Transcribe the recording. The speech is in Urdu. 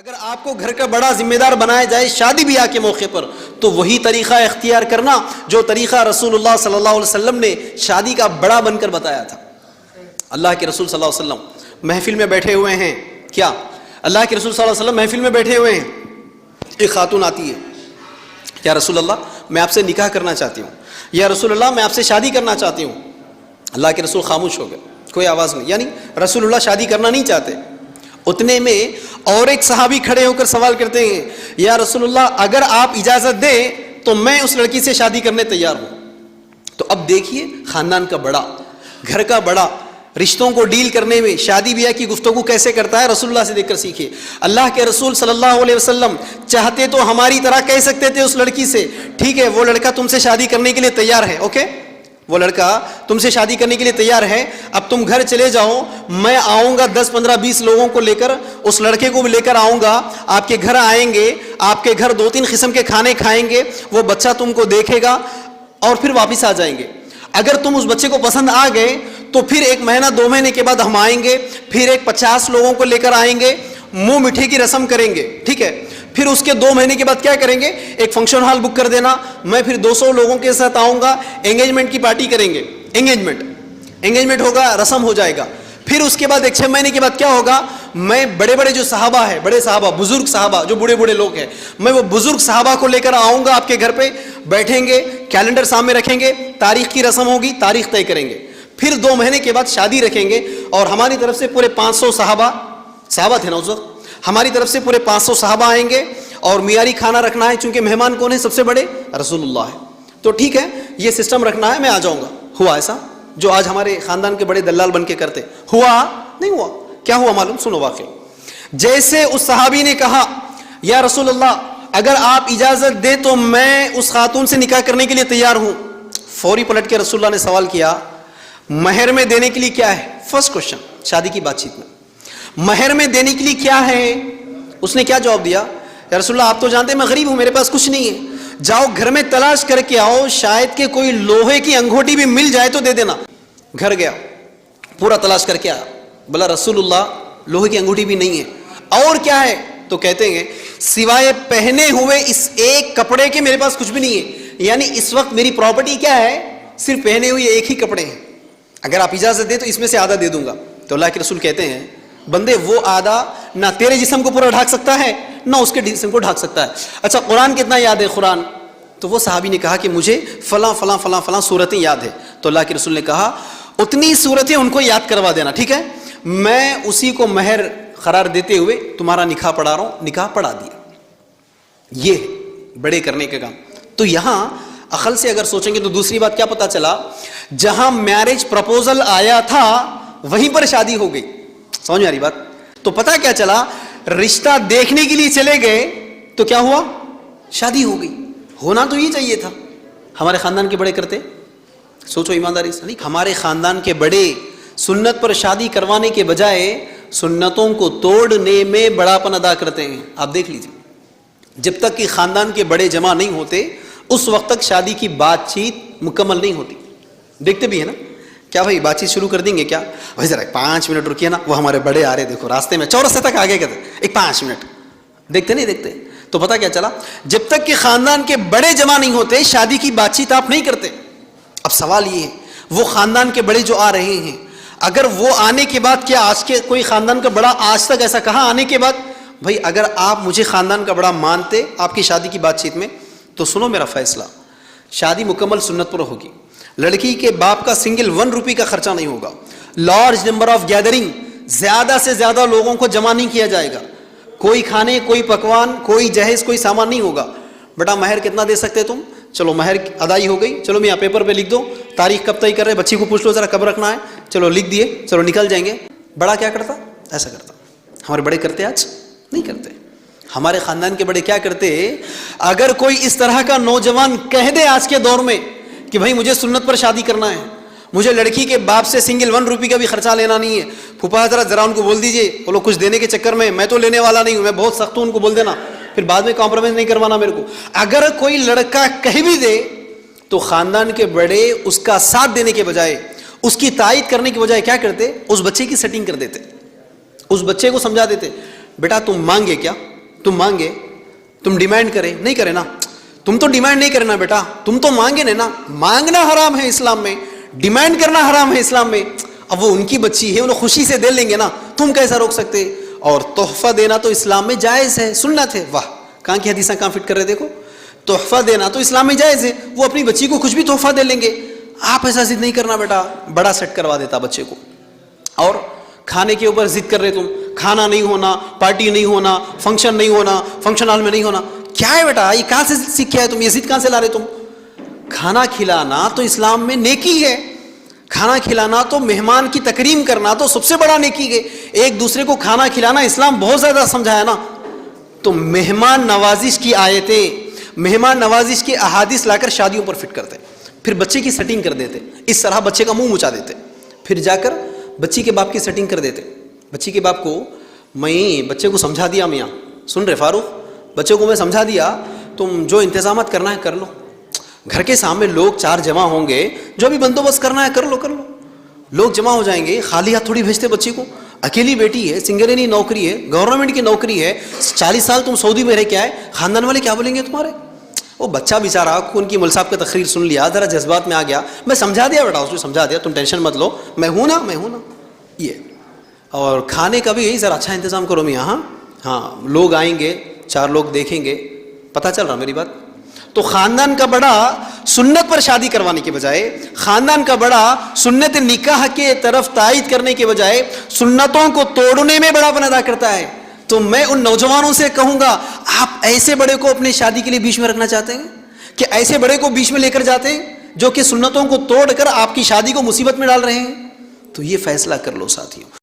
اگر آپ کو گھر کا بڑا ذمہ دار بنایا جائے شادی بیاہ کے موقع پر تو وہی طریقہ اختیار کرنا جو طریقہ رسول اللہ صلی اللہ علیہ وسلم نے شادی کا بڑا بن کر بتایا تھا۔ اللہ کے رسول صلی اللہ علیہ وسلم محفل میں بیٹھے ہوئے ہیں، کیا اللہ کے رسول صلی اللہ علیہ وسلم محفل میں بیٹھے ہوئے ہیں، ایک خاتون آتی ہے، یا رسول اللہ میں آپ سے نکاح کرنا چاہتی ہوں، یا رسول اللہ میں آپ سے شادی کرنا چاہتی ہوں۔ اللہ کے رسول خاموش ہو گئے، کوئی آواز نہیں، یعنی رسول اللہ شادی کرنا نہیں چاہتے۔ اتنے میں اور ایک صحابی کھڑے ہو کر سوال کرتے ہیں، یا رسول اللہ اگر آپ اجازت دیں تو میں اس لڑکی سے شادی کرنے تیار ہوں۔ تو اب دیکھیے خاندان کا بڑا، گھر کا بڑا رشتوں کو ڈیل کرنے میں شادی بیاہ کی گفتگو کیسے کرتا ہے، رسول اللہ سے دیکھ کر سیکھیے۔ اللہ کے رسول صلی اللہ علیہ وسلم چاہتے تو ہماری طرح کہہ سکتے تھے اس لڑکی سے، ٹھیک ہے وہ لڑکا تم سے شادی کرنے کے لیے تیار ہے، اوکے وہ لڑکا تم سے شادی کرنے کے لیے تیار ہے، اب تم گھر چلے جاؤ، میں آؤں گا 10 15 20 لوگوں کو لے کر، اس لڑکے کو بھی لے کر آؤں گا، آپ کے گھر آئیں گے، آپ کے گھر 2-3 قسم کے کھانے کھائیں گے، وہ بچہ تم کو دیکھے گا اور پھر واپس آ جائیں گے۔ اگر تم اس بچے کو پسند آ گئے تو پھر 1 مہینہ 2 مہینے کے بعد ہم آئیں گے، پھر ایک 50 لوگوں کو لے کر آئیں گے، منہ میٹھے کی رسم کریں گے، ٹھیک ہے، پھر اس کے 2 مہینے کے بعد کیا کریں گے، ایک فنکشن ہال بک کر دینا، میں پھر 200 لوگوں کے ساتھ آؤں گا، انگیجمنٹ کی پارٹی کریں گے، انگیجمنٹ ہوگا، رسم ہو جائے گا، پھر اس کے بعد 6 مہینے کے بعد کیا ہوگا، میں بڑے بڑے جو صحابہ ہیں، بڑے صحابہ بزرگ صحابہ جو بوڑھے بوڑھے لوگ ہیں، میں وہ بزرگ صحابہ کو لے کر آؤں گا آپ کے گھر پہ، بیٹھیں گے، کیلنڈر سامنے رکھیں گے، تاریخ کی رسم ہوگی، تاریخ طے کریں گے، پھر 2 مہینے کے بعد شادی رکھیں گے، اور ہماری طرف سے پورے 500 صحابہ تھے نا اس وقت، ہماری طرف سے پورے 500 صحابہ آئیں گے، اور معیاری کھانا رکھنا ہے، چونکہ مہمان کون ہے سب سے بڑے، رسول اللہ ہے، تو ٹھیک ہے یہ سسٹم رکھنا ہے، میں آ جاؤں گا۔ ہوا ایسا جو آج ہمارے خاندان کے بڑے دلال بن کے کرتے، ہوا نہیں ہوا؟ کیا ہوا معلوم؟ سنو واقعہ۔ جیسے اس صحابی نے کہا یا رسول اللہ اگر آپ اجازت دیں تو میں اس خاتون سے نکاح کرنے کے لیے تیار ہوں، فوری پلٹ کے رسول اللہ نے سوال کیا مہر میں دینے کے لیے کیا ہے؟ فرسٹ کوشچن شادی کی بات چیت میں، مہر میں دینے کے لیے کیا ہے؟ اس نے کیا جواب دیا؟ یا رسول اللہ آپ تو جانتے ہیں میں غریب ہوں، میرے پاس کچھ نہیں ہے، جاؤ گھر میں تلاش کر کے آؤ، شاید کہ کوئی لوہے کی انگوٹھی بھی مل جائے تو دے دینا۔ گھر گیا، پورا تلاش کر کے آیا، بولا رسول اللہ لوہے کی انگوٹھی بھی نہیں ہے، اور کیا ہے؟ تو کہتے ہیں سوائے پہنے ہوئے اس ایک کپڑے کے میرے پاس کچھ بھی نہیں ہے، یعنی اس وقت میری پراپرٹی کیا ہے؟ صرف پہنے ہوئے ایک ہی کپڑے ہیں، اگر آپ اجازت دیں تو اس میں سے آدھا دے دوں گا۔ تو اللہ کے رسول کہتے ہیں بندے وہ آدھا نہ تیرے جسم کو پورا ڈھانک سکتا ہے نہ اس کے جسم کو ڈھانک سکتا ہے۔ اچھا قرآن کتنا یاد ہے قرآن؟ تو وہ صحابی نے کہا کہ مجھے فلاں فلاں فلاں فلاں صورتیں یاد ہے۔ تو اللہ کے رسول نے کہا اتنی صورتیں ان کو یاد کروا دینا، ٹھیک ہے، میں اسی کو مہر قرار دیتے ہوئے تمہارا نکاح پڑھا رہا ہوں۔ نکاح پڑھا دیا، یہ بڑے کرنے کا کام۔ تو یہاں عقل سے اگر سوچیں گے تو دوسری بات کیا پتا چلا، جہاں میرج پرپوزل آیا تھا وہیں پر شادی ہو گئی۔ سمجھ میں آ رہی بات؟ تو پتا کیا چلا، رشتہ دیکھنے کے لیے چلے گئے تو کیا ہوا؟ شادی ہو گئی۔ ہونا تو یہ چاہیے تھا۔ ہمارے خاندان کے بڑے کرتے، سوچو ایمانداری سے، نہیں ہمارے خاندان کے بڑے سنت پر شادی کروانے کے بجائے سنتوں کو توڑنے میں بڑاپن ادا کرتے ہیں۔ آپ دیکھ لیجیے، جب تک کہ خاندان کے بڑے جمع نہیں ہوتے اس وقت تک شادی کی بات چیت مکمل نہیں ہوتی۔ دیکھتے بھی ہے نا، کیا بھائی بات چیت شروع کر دیں گے کیا؟ بھائی ذرا 5 منٹ رکیے نا، وہ ہمارے بڑے آ رہے دیکھو راستے میں، چورستے تک آگے کہتے ایک 5 منٹ، دیکھتے نہیں دیکھتے۔ تو پتا کیا چلا، جب تک کہ خاندان کے بڑے جمع نہیں ہوتے شادی کی بات چیت آپ نہیں کرتے۔ اب سوال یہ ہے وہ خاندان کے بڑے جو آ رہے ہیں، اگر وہ آنے کے بعد کیا آج کے کوئی خاندان کا بڑا آج تک ایسا کہا آنے کے بعد بھائی اگر آپ مجھے خاندان کا بڑا مانتے آپ کی شادی کی بات چیت میں تو سنو میرا فیصلہ، شادی مکمل سنت پر ہوگی، لڑکی کے باپ کا سنگل 1 روپی کا خرچہ نہیں ہوگا، لارج نمبر آف گیدرنگ، زیادہ سے زیادہ لوگوں کو جمع نہیں کیا جائے گا، کوئی کھانے کوئی پکوان کوئی جہیز کوئی سامان نہیں ہوگا۔ بیٹا مہر کتنا دے سکتے تم؟ چلو مہر ادائی ہو گئی، چلو میں یہاں پیپر پہ لکھ دو، تاریخ کب طے کر رہے، بچی کو پوچھ لو ذرا کب رکھنا ہے، چلو لکھ دیے، چلو نکل جائیں گے۔ بڑا کیا کرتا؟ ایسا کرتا۔ ہمارے بڑے کرتے آج؟ نہیں کرتے۔ ہمارے خاندان کے بڑے کیا کرتے، اگر کوئی اس طرح کا نوجوان کہہ دے آج کے دور میں کہ بھائی مجھے سنت پر شادی کرنا ہے، مجھے لڑکی کے باپ سے سنگل 1 روپی کا بھی خرچہ لینا نہیں ہے، پھوپھا ذرا ان کو بول دیجئے، وہ لوگ کچھ دینے کے چکر میں تو لینے والا نہیں ہوں، میں بہت سخت ہوں، ان کو بول دینا، پھر بعد میں کمپرومائز نہیں کروانا میرے کو۔ اگر کوئی لڑکا کہہ بھی دے تو خاندان کے بڑے اس کا ساتھ دینے کے بجائے، اس کی تائید کرنے کے بجائے کیا کرتے، اس بچے کی سیٹنگ کر دیتے، اس بچے کو سمجھا دیتے بیٹا تم مانگے کیا، تم مانگے, تم ڈیمانڈ کرے, نہیں کرے نا, تم تو ڈیمانڈ نہیں کرنا بیٹا, تم تو مانگے نا. مانگنا حرام ہے اسلام میں, ڈیمانڈ کرنا حرام ہے اسلام میں. اب وہ ان کی بچی ہے, انہیں خوشی سے دے لیں گے نا, تم کیسا روک سکتے. اور تحفہ دینا تو اسلام میں جائز ہے, سنت ہے. واہ, کہاں کی حدیثیں کہاں فٹ کر رہے, دیکھو. تحفہ دینا تو اسلام میں جائز ہے, وہ اپنی بچی کو کچھ بھی تحفہ دے لیں گے. آپ ایسا ضد نہیں کرنا بیٹا, بڑا سیٹ کروا دیتا بچے کو. اور کھانے کے اوپر ضد کر رہے تم, کھانا نہیں ہونا, پارٹی نہیں ہونا, فنکشن نہیں ہونا, فنکشن ہال میں نہیں ہونا. کیا ہے بیٹا, یہ کہاں سے سیکھا ہے تم, یہ ضد کہاں سے لا رہے تم. کھانا کھلانا تو اسلام میں نیکی ہے, کھانا کھلانا تو مہمان کی تکریم کرنا تو سب سے بڑا نیکی ہے. ایک دوسرے کو کھانا کھلانا اسلام بہت زیادہ سمجھایا نا. تو مہمان نوازش کی آیتیں, مہمان نوازش کی احادیث لا کر شادیوں پر فٹ کرتے, پھر بچے کی سیٹنگ کر دیتے, اس طرح بچے کا منہ مچا دیتے, پھر جا کر بچی کے باپ کی سیٹنگ کر دیتے. بچی کے باپ کو میں بچے کو سمجھا دیا, میاں سن رہے فاروق, بچے کو میں سمجھا دیا, تم جو انتظامات کرنا ہے کر لو, گھر کے سامنے لوگ 4 جمع ہوں گے, جو بھی بندوبست کرنا ہے کر لو. لوگ جمع ہو جائیں گے, خالی ہاتھ تھوڑی بھیجتے بچی کو. اکیلی بیٹی ہے, سنگرینی نوکری ہے, گورنمنٹ کی نوکری ہے, 40 سال تم سعودی میں رہ کے آئے, خاندان والے کیا بولیں گے تمہارے. وہ بچہ بیچارہ ان کی مول صاحب کا تقریر سن لیا, ذرا جذبات میں آ گیا, میں سمجھا دیا بیٹا, اس کو سمجھا دیا, تم ٹینشن مت لو, میں ہوں نا. یہ اور کھانے کا بھی یہی, ذرا اچھا انتظام کرو میاں. ہاں لوگ آئیں گے, 4 لوگ دیکھیں گے, پتہ چل رہا میری بات. تو خاندان کا بڑا سنت پر شادی کروانے کے بجائے, خاندان کا بڑا سنت نکاح کے طرف تائید کرنے کے بجائے سنتوں کو توڑنے میں بڑا پن ادا کرتا ہے. تو میں ان نوجوانوں سے کہوں گا, آپ ایسے بڑے کو اپنی شادی کے لیے بیچ میں رکھنا چاہتے ہیں کہ ایسے بڑے کو بیچ میں لے کر جاتے ہیں جو کہ سنتوں کو توڑ کر آپ کی شادی کو مصیبت میں ڈال رہے ہیں. تو یہ فیصلہ کر لو ساتھیوں.